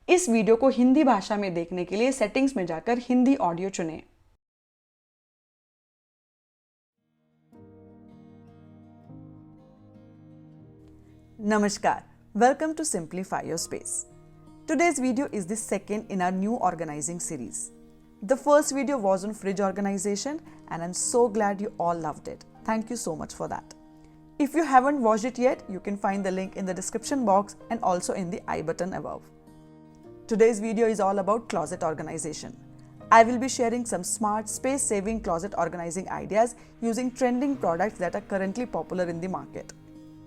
इस वीडियो को हिंदी भाषा में देखने के लिए सेटिंग्स में जाकर हिंदी ऑडियो चुनें। Namaskar. Welcome to Simplify Your Space. Today's video is the second in our new organizing series. The first video was on fridge organization and I'm so glad you all loved it. Thank you so much for that. If you haven't watched it yet, you can find the link in the description box and also in the I button above. Today's video is all about closet organization. I will be sharing some smart, space-saving closet organizing ideas using trending products that are currently popular in the market.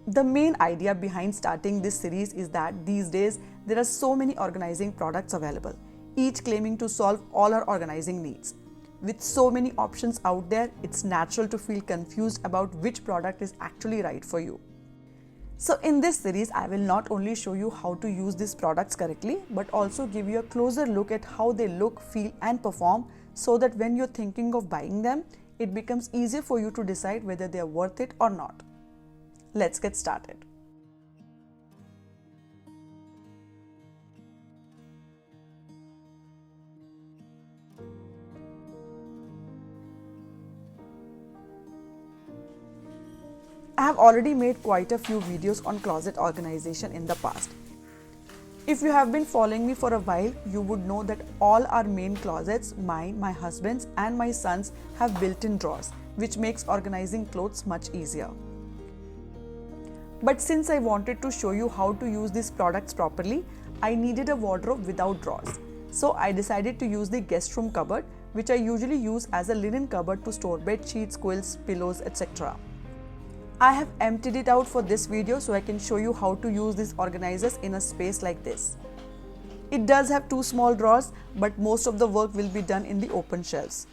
The main idea behind starting this series is that these days there are so many organizing products available, each claiming to solve all our organizing needs. With so many options out there, it's natural to feel confused about which product is actually right for you. So in this series, I will not only show you how to use these products correctly, but also give you a closer look at how they look, feel and perform so that when you're thinking of buying them, it becomes easier for you to decide whether they are worth it or not. Let's get started. I have already made quite a few videos on closet organization in the past. If you have been following me for a while, you would know that all our main closets, mine, my husband's and my son's, have built-in drawers, which makes organizing clothes much easier. But since I wanted to show you how to use these products properly, I needed a wardrobe without drawers. So I decided to use the guest room cupboard, which I usually use as a linen cupboard to store bed sheets, quilts, pillows, etc. I have emptied it out for this video so I can show you how to use these organizers in a space like this. It does have two small drawers, but most of the work will be done in the open shelves.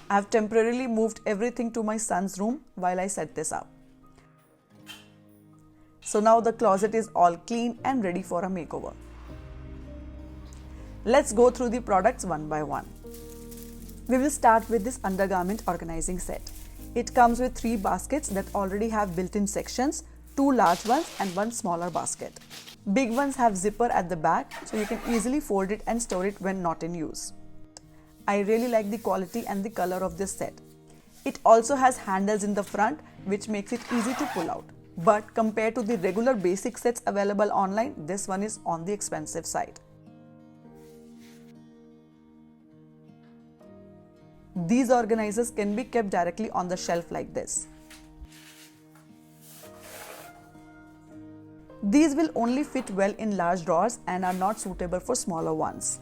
I have temporarily moved everything to my son's room while I set this up. So now the closet is all clean and ready for a makeover. Let's go through the products one by one. We will start with this undergarment organizing set. It comes with 3 baskets that already have built-in sections, 2 large ones and 1 smaller basket. Big ones have zipper at the back so you can easily fold it and store it when not in use. I really like the quality and the color of this set. It also has handles in the front which makes it easy to pull out. But compared to the regular basic sets available online, this one is on the expensive side. These organizers can be kept directly on the shelf like this. These will only fit well in large drawers and are not suitable for smaller ones.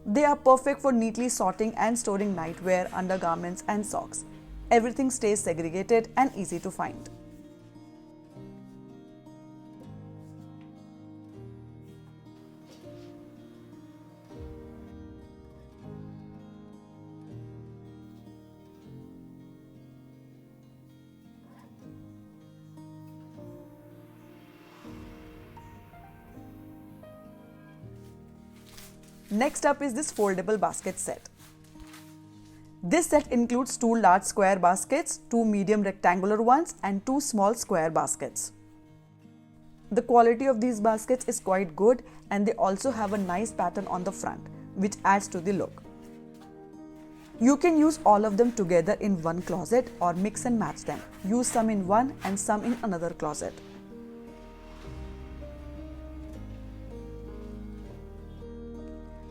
They are perfect for neatly sorting and storing nightwear, undergarments and socks. Everything stays segregated and easy to find. Next up is this foldable basket set. This set includes 2 large square baskets, 2 medium rectangular ones and 2 small square baskets. The quality of these baskets is quite good and they also have a nice pattern on the front, which adds to the look. You can use all of them together in one closet or mix and match them. Use some in one and some in another closet.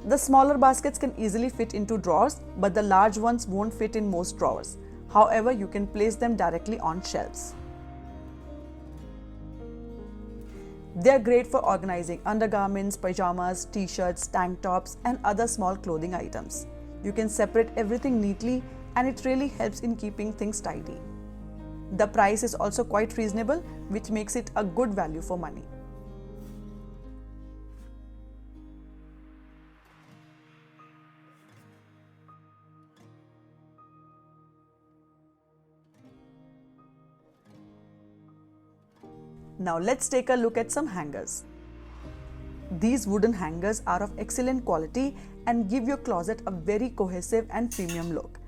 The smaller baskets can easily fit into drawers, but the large ones won't fit in most drawers. However, you can place them directly on shelves. They are great for organizing undergarments, pajamas, t-shirts, tank tops, and other small clothing items. You can separate everything neatly, and it really helps in keeping things tidy. The price is also quite reasonable, which makes it a good value for money. Now let's take a look at some hangers. These wooden hangers are of excellent quality and give your closet a very cohesive and premium look.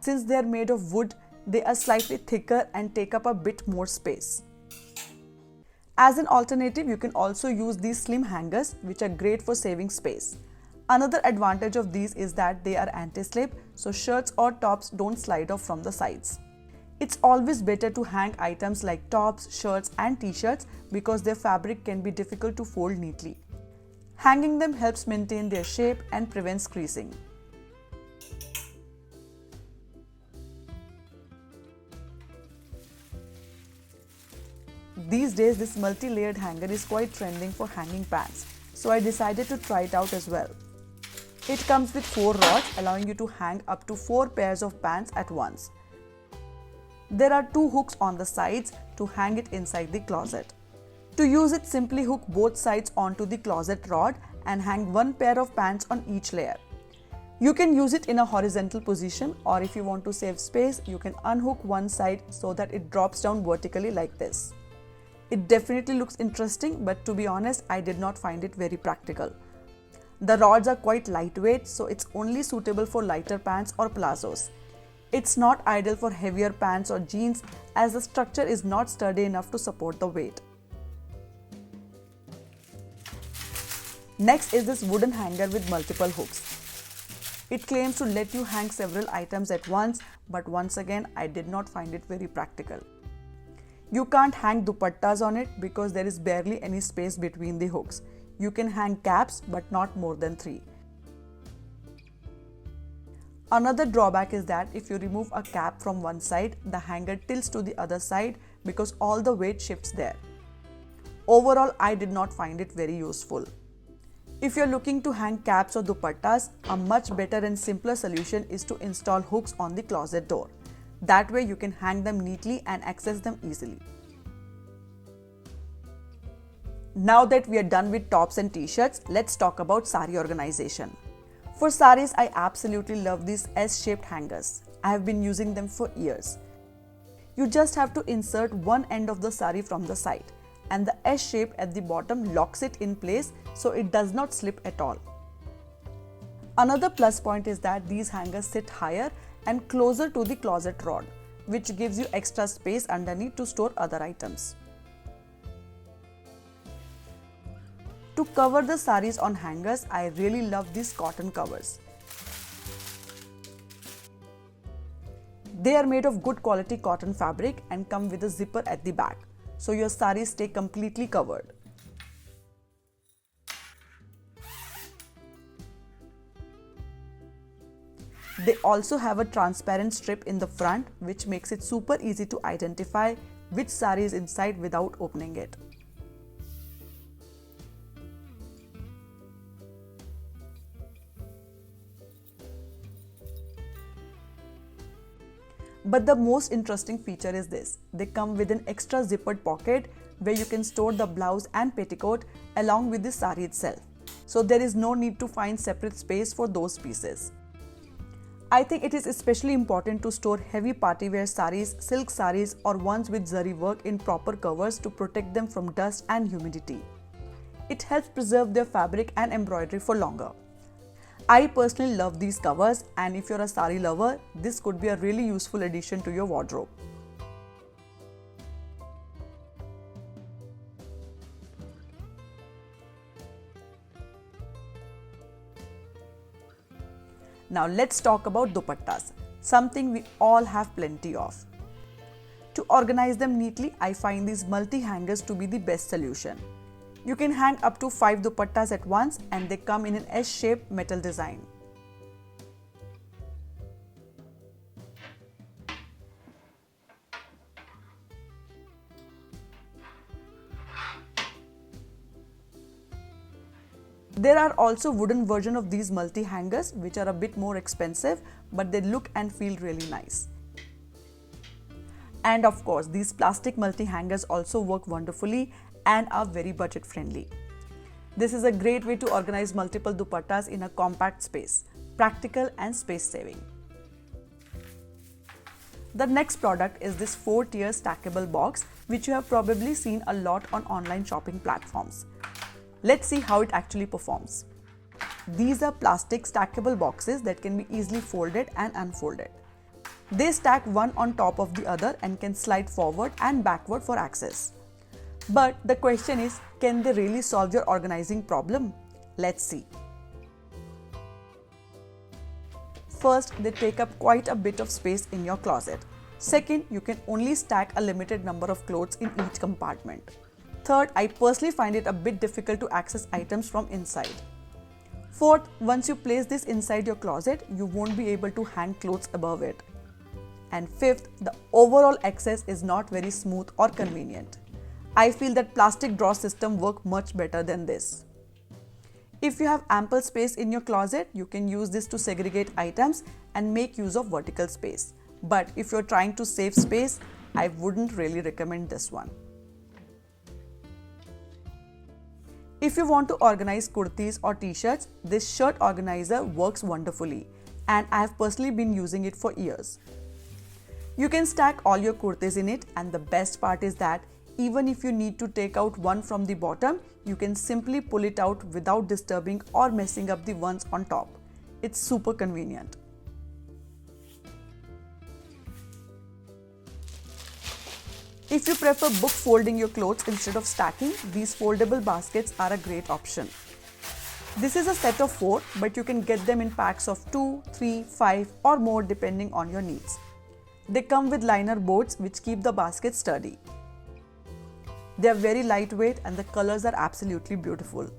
Since they are made of wood, they are slightly thicker and take up a bit more space. As an alternative, you can also use these slim hangers, which are great for saving space. Another advantage of these is that they are anti-slip, so shirts or tops don't slide off from the sides. It's always better to hang items like tops, shirts and t-shirts because their fabric can be difficult to fold neatly. Hanging them helps maintain their shape and prevents creasing. These days, this multi-layered hanger is quite trending for hanging pants, so I decided to try it out as well. It comes with 4 rods, allowing you to hang up to 4 pairs of pants at once. There are 2 hooks on the sides to hang it inside the closet. To use it, simply hook both sides onto the closet rod and hang 1 pair of pants on each layer. You can use it in a horizontal position, or if you want to save space, you can unhook one side so that it drops down vertically like this. It definitely looks interesting, but to be honest, I did not find it very practical. The rods are quite lightweight, so it's only suitable for lighter pants or palazzos. It's not ideal for heavier pants or jeans as the structure is not sturdy enough to support the weight. Next is this wooden hanger with multiple hooks. It claims to let you hang several items at once, but once again, I did not find it very practical. You can't hang dupattas on it because there is barely any space between the hooks. You can hang caps, but not more than 3. Another drawback is that if you remove a cap from one side, the hanger tilts to the other side because all the weight shifts there. Overall, I did not find it very useful. If you're looking to hang caps or dupattas, a much better and simpler solution is to install hooks on the closet door. That way you can hang them neatly and access them easily. Now that we are done with tops and t-shirts, let's talk about sari organization. For saris, I absolutely love these S-shaped hangers. I have been using them for years. You just have to insert one end of the sari from the side, and the S shape at the bottom locks it in place so it does not slip at all. Another plus point is that these hangers sit higher and closer to the closet rod, which gives you extra space underneath to store other items. To cover the saris on hangers, I really love these cotton covers. They are made of good quality cotton fabric and come with a zipper at the back, so your saris stay completely covered. They also have a transparent strip in the front, which makes it super easy to identify which sari is inside without opening it. But the most interesting feature is this: they come with an extra zippered pocket where you can store the blouse and petticoat along with the sari itself. So there is no need to find separate space for those pieces. I think it is especially important to store heavy party wear saris, silk saris or ones with zari work in proper covers to protect them from dust and humidity. It helps preserve their fabric and embroidery for longer. I personally love these covers, and if you're a sari lover, this could be a really useful addition to your wardrobe. Now let's talk about dupattas, something we all have plenty of. To organize them neatly, I find these multi-hangers to be the best solution. You can hang up to 5 dupattas at once, and they come in an S-shaped metal design. There are also wooden versions of these multi-hangers which are a bit more expensive, but they look and feel really nice. And of course, these plastic multi-hangers also work wonderfully and are very budget friendly. This is a great way to organize multiple dupattas in a compact space, practical and space saving. The next product is this 4-tier stackable box, which you have probably seen a lot on online shopping platforms. Let's see how it actually performs. These are plastic stackable boxes that can be easily folded and unfolded. They stack one on top of the other and can slide forward and backward for access. But the question is, can they really solve your organizing problem? Let's see. First, they take up quite a bit of space in your closet. Second, you can only stack a limited number of clothes in each compartment. Third, I personally find it a bit difficult to access items from inside. Fourth, once you place this inside your closet, you won't be able to hang clothes above it. And fifth, the overall access is not very smooth or convenient. I feel that plastic drawer system work much better than this. If you have ample space in your closet, you can use this to segregate items and make use of vertical space. But if you're trying to save space, I wouldn't really recommend this one. If you want to organize kurtis or t-shirts, this shirt organizer works wonderfully, and I have personally been using it for years. You can stack all your kurtis in it, and the best part is that even if you need to take out one from the bottom, you can simply pull it out without disturbing or messing up the ones on top. It's super convenient. If you prefer book folding your clothes instead of stacking, these foldable baskets are a great option. This is a set of 4, but you can get them in packs of 2, 3, 5 or more depending on your needs. They come with liner boards which keep the basket sturdy. They are very lightweight and the colors are absolutely beautiful.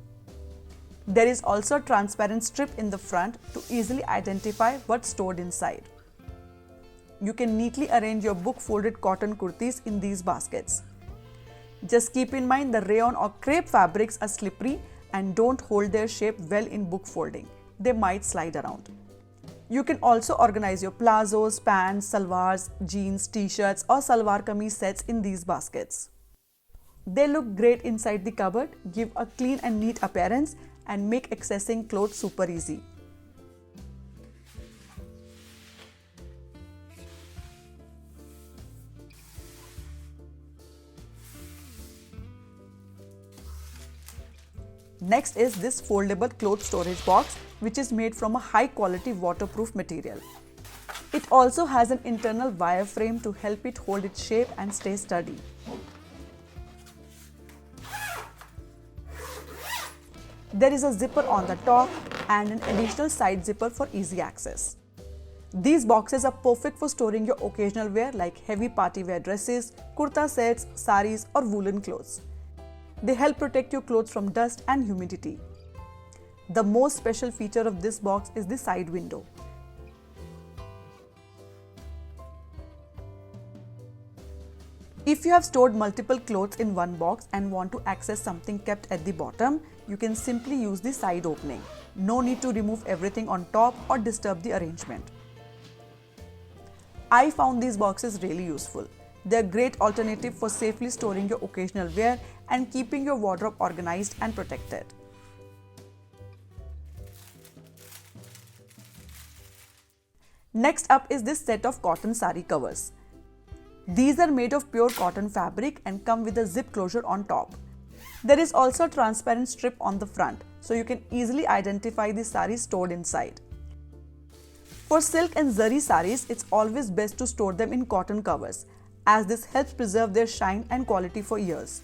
There is also a transparent strip in the front to easily identify what's stored inside. You can neatly arrange your book folded cotton kurtis in these baskets. Just keep in mind the rayon or crepe fabrics are slippery and don't hold their shape well in book folding. They might slide around. You can also organize your plazos, pants, salwars, jeans, t-shirts or salwar kameez sets in these baskets. They look great inside the cupboard, give a clean and neat appearance and make accessing clothes super easy. Next is this foldable cloth storage box, which is made from a high quality waterproof material. It also has an internal wire frame to help it hold its shape and stay sturdy. There is a zipper on the top and an additional side zipper for easy access. These boxes are perfect for storing your occasional wear like heavy party wear dresses, kurta sets, saris or woolen clothes. They help protect your clothes from dust and humidity. The most special feature of this box is the side window. If you have stored multiple clothes in one box and want to access something kept at the bottom, you can simply use the side opening. No need to remove everything on top or disturb the arrangement. I found these boxes really useful. They are a great alternative for safely storing your occasional wear and keeping your wardrobe organized and protected. Next up is this set of cotton sari covers. These are made of pure cotton fabric and come with a zip closure on top. There is also a transparent strip on the front, so you can easily identify the sari stored inside. For silk and zari saris, it's always best to store them in cotton covers, as this helps preserve their shine and quality for years.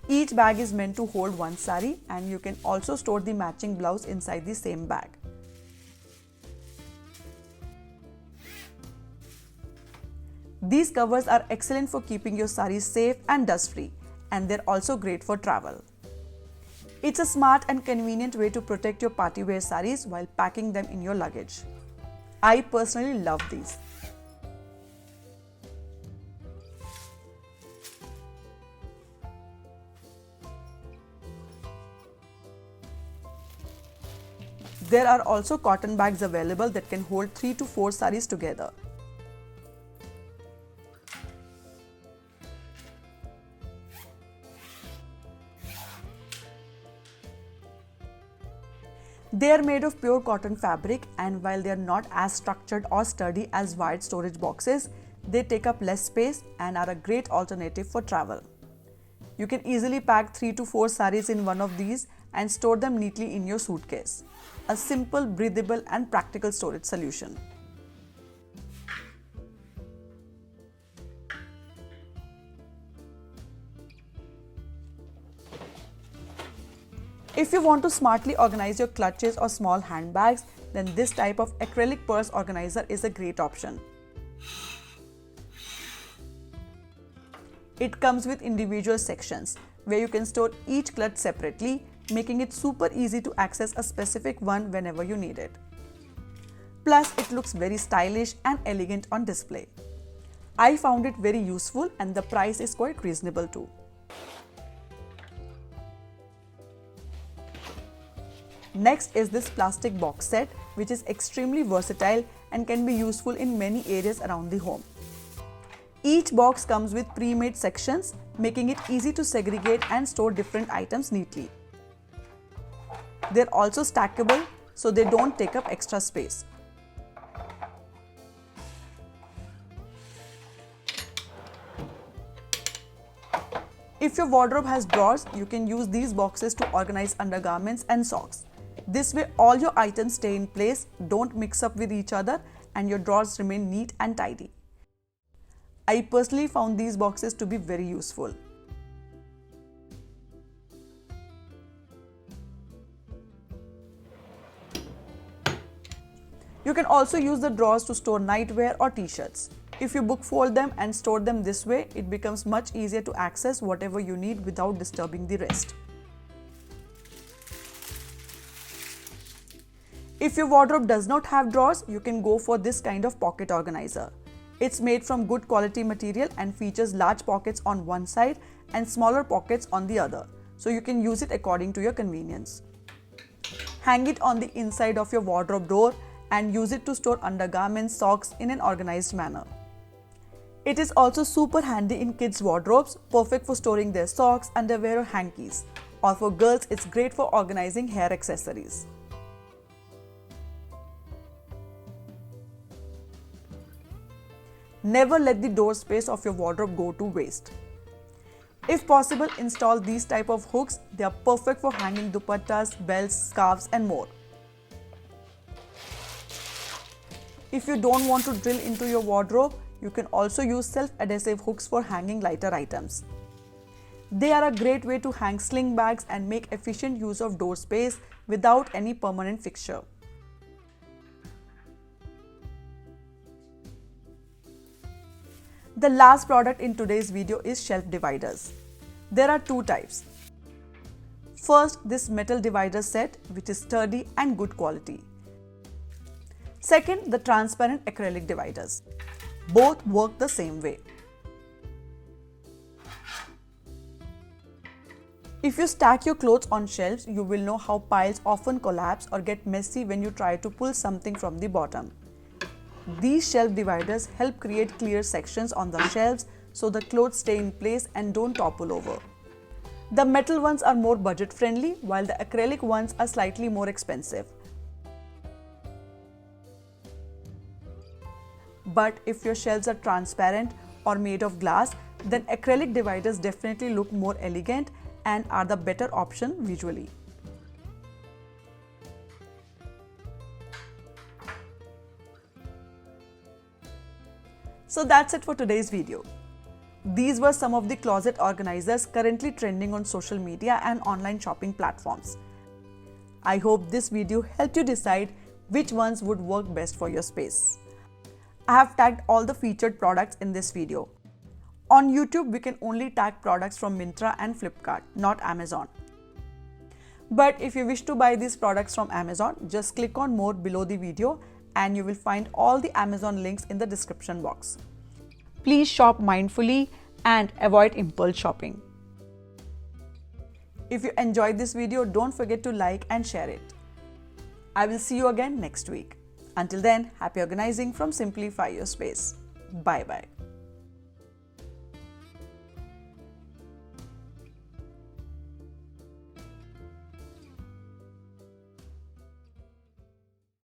Each bag is meant to hold one sari, and you can also store the matching blouse inside the same bag. These covers are excellent for keeping your saris safe and dust-free, and they're also great for travel. It's a smart and convenient way to protect your party wear saris while packing them in your luggage. I personally love these. There are also cotton bags available that can hold 3 to 4 saris together. They are made of pure cotton fabric, and while they are not as structured or sturdy as wired storage boxes, they take up less space and are a great alternative for travel. You can easily pack 3 to 4 saris in one of these and store them neatly in your suitcase. A simple, breathable and practical storage solution. If you want to smartly organize your clutches or small handbags, then this type of acrylic purse organizer is a great option. It comes with individual sections where you can store each clutch separately, making it super easy to access a specific one whenever you need it. Plus, it looks very stylish and elegant on display. I found it very useful and the price is quite reasonable too. Next is this plastic box set, which is extremely versatile and can be useful in many areas around the home. Each box comes with pre-made sections, making it easy to segregate and store different items neatly. They're also stackable, so they don't take up extra space. If your wardrobe has drawers, you can use these boxes to organize undergarments and socks. This way, all your items stay in place, don't mix up with each other, and your drawers remain neat and tidy. I personally found these boxes to be very useful. You can also use the drawers to store nightwear or t-shirts. If you book fold them and store them this way, it becomes much easier to access whatever you need without disturbing the rest. If your wardrobe does not have drawers, you can go for this kind of pocket organizer. It's made from good quality material and features large pockets on one side and smaller pockets on the other, so you can use it according to your convenience. Hang it on the inside of your wardrobe door and use it to store undergarments, socks in an organized manner. It is also super handy in kids' wardrobes, perfect for storing their socks, underwear or hankies. Or for girls, it's great for organizing hair accessories. Never let the door space of your wardrobe go to waste. If possible, install these type of hooks. They are perfect for hanging dupattas, belts, scarves and more. If you don't want to drill into your wardrobe, you can also use self-adhesive hooks for hanging lighter items. They are a great way to hang sling bags and make efficient use of door space without any permanent fixture. The last product in today's video is shelf dividers. There are two types. First, this metal divider set, which is sturdy and good quality. Second, the transparent acrylic dividers. Both work the same way. If you stack your clothes on shelves, you will know how piles often collapse or get messy when you try to pull something from the bottom. These shelf dividers help create clear sections on the shelves so the clothes stay in place and don't topple over. The metal ones are more budget friendly, while the acrylic ones are slightly more expensive. But if your shelves are transparent or made of glass, then acrylic dividers definitely look more elegant and are the better option visually. So that's it for today's video. These were some of the closet organizers currently trending on social media and online shopping platforms. I hope this video helped you decide which ones would work best for your space. I have tagged all the featured products in this video. On YouTube, we can only tag products from Myntra and Flipkart, not Amazon. But if you wish to buy these products from Amazon, just click on more below the video and you will find all the Amazon links in the description box. Please shop mindfully and avoid impulse shopping. If you enjoyed this video, don't forget to like and share it. I will see you again next week. Until then, happy organizing from Simplify Your Space. Bye bye.